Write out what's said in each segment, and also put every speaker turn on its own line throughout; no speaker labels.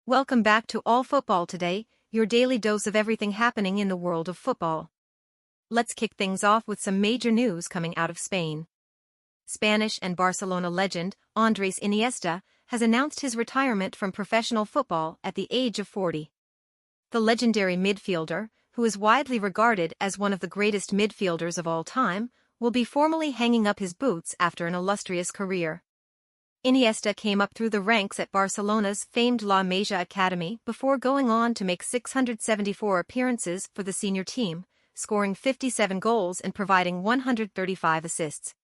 Welcome back to All Football Today, your daily dose of everything happening in the world of football. Let's kick things off with some major news coming out of Spain. Spanish and Barcelona legend, Andres Iniesta, has announced his retirement from professional football at the age of 40. The legendary midfielder, who is widely regarded as one of the greatest midfielders of all time, will be formally hanging up his boots after an illustrious career. Iniesta came up through the ranks at Barcelona's famed La Masia Academy before going on to make 674 appearances for the senior team, scoring 57 goals and providing 135 assists.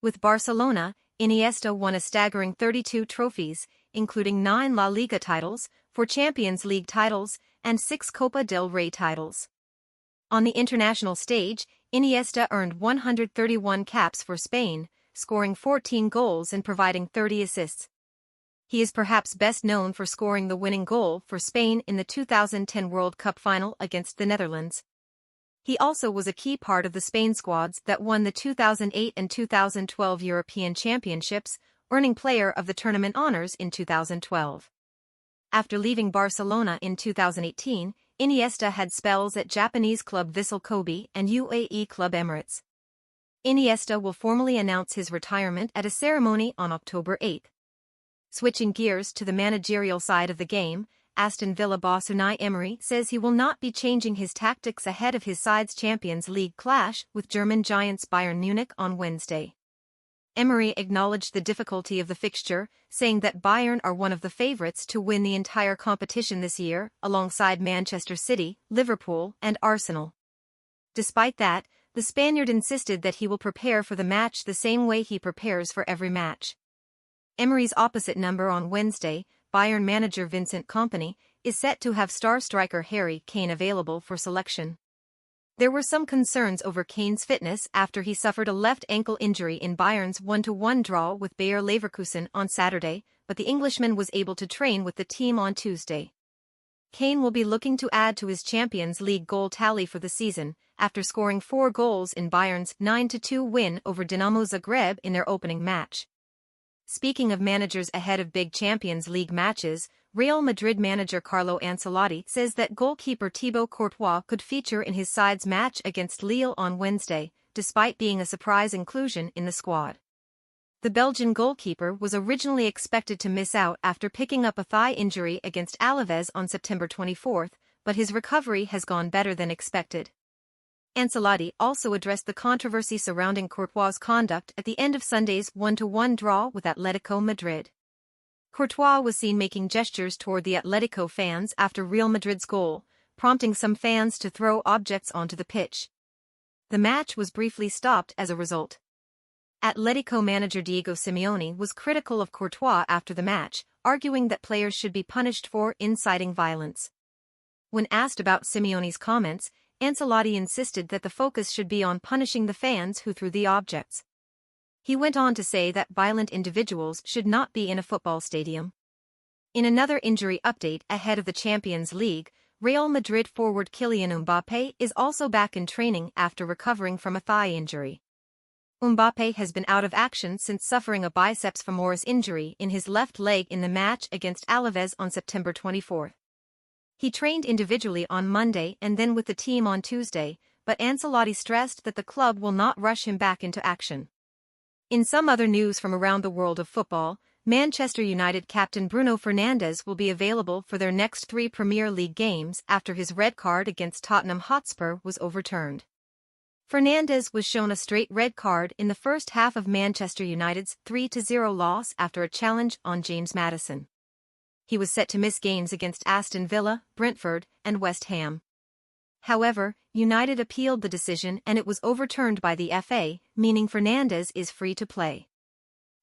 With Barcelona, Iniesta won a staggering 32 trophies, including 9 La Liga titles, 4 Champions League titles, and 6 Copa del Rey titles. On the international stage, Iniesta earned 131 caps for Spain, scoring 14 goals and providing 30 assists. He is perhaps best known for scoring the winning goal for Spain in the 2010 World Cup final against the Netherlands. He also was a key part of the Spain squads that won the 2008 and 2012 European Championships, earning Player of the Tournament honors in 2012. After leaving Barcelona in 2018, Iniesta had spells at Japanese club Vissel Kobe and UAE club Emirates. Iniesta will formally announce his retirement at a ceremony on October 8. Switching gears to the managerial side of the game, Aston Villa boss Unai Emery says he will not be changing his tactics ahead of his side's Champions League clash with German giants Bayern Munich on Wednesday. Emery acknowledged the difficulty of the fixture, saying that Bayern are one of the favourites to win the entire competition this year, alongside Manchester City, Liverpool, and Arsenal. Despite that, the Spaniard insisted that he will prepare for the match the same way he prepares for every match. Emery's opposite number on Wednesday, Bayern manager Vincent Kompany, is set to have star striker Harry Kane available for selection. There were some concerns over Kane's fitness after he suffered a left ankle injury in Bayern's 1-1 draw with Bayer Leverkusen on Saturday, but the Englishman was able to train with the team on Tuesday. Kane will be looking to add to his Champions League goal tally for the season, after scoring 4 goals in Bayern's 9-2 win over Dinamo Zagreb in their opening match. Speaking of managers ahead of big Champions League matches, Real Madrid manager Carlo Ancelotti says that goalkeeper Thibaut Courtois could feature in his side's match against Lille on Wednesday, despite being a surprise inclusion in the squad. The Belgian goalkeeper was originally expected to miss out after picking up a thigh injury against Alaves on September 24, but his recovery has gone better than expected. Ancelotti also addressed the controversy surrounding Courtois' conduct at the end of Sunday's 1-1 draw with Atletico Madrid. Courtois was seen making gestures toward the Atletico fans after Real Madrid's goal, prompting some fans to throw objects onto the pitch. The match was briefly stopped as a result. Atletico manager Diego Simeone was critical of Courtois after the match, arguing that players should be punished for inciting violence. When asked about Simeone's comments, Ancelotti insisted that the focus should be on punishing the fans who threw the objects. He went on to say that violent individuals should not be in a football stadium. In another injury update ahead of the Champions League, Real Madrid forward Kylian Mbappé is also back in training after recovering from a thigh injury. Mbappé has been out of action since suffering a biceps femoris injury in his left leg in the match against Alaves on September 24. He trained individually on Monday and then with the team on Tuesday, but Ancelotti stressed that the club will not rush him back into action. In some other news from around the world of football, Manchester United captain Bruno Fernandes will be available for their next 3 Premier League games after his red card against Tottenham Hotspur was overturned. Fernandes was shown a straight red card in the first half of Manchester United's 3-0 loss after a challenge on James Maddison. He was set to miss games against Aston Villa, Brentford, and West Ham. However, United appealed the decision and it was overturned by the FA, meaning Fernandes is free to play.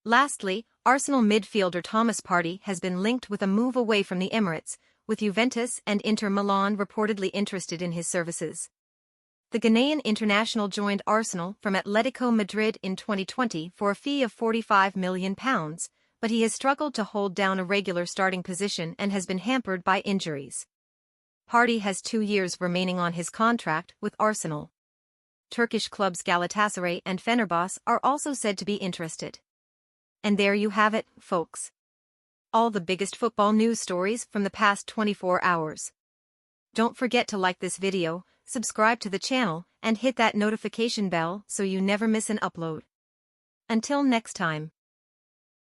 Lastly, Arsenal midfielder Thomas Partey has been linked with a move away from the Emirates, with Juventus and Inter Milan reportedly interested in his services. The Ghanaian international joined Arsenal from Atletico Madrid in 2020 for a fee of £45 million, but he has struggled to hold down a regular starting position and has been hampered by injuries. Partey has 2 years remaining on his contract with Arsenal. Turkish clubs Galatasaray and Fenerbahce are also said to be interested. And there you have it, folks. all the biggest football news stories from the past 24 hours. Don't forget to like this video, subscribe to the channel, and hit that notification bell so you never miss an upload. Until next time.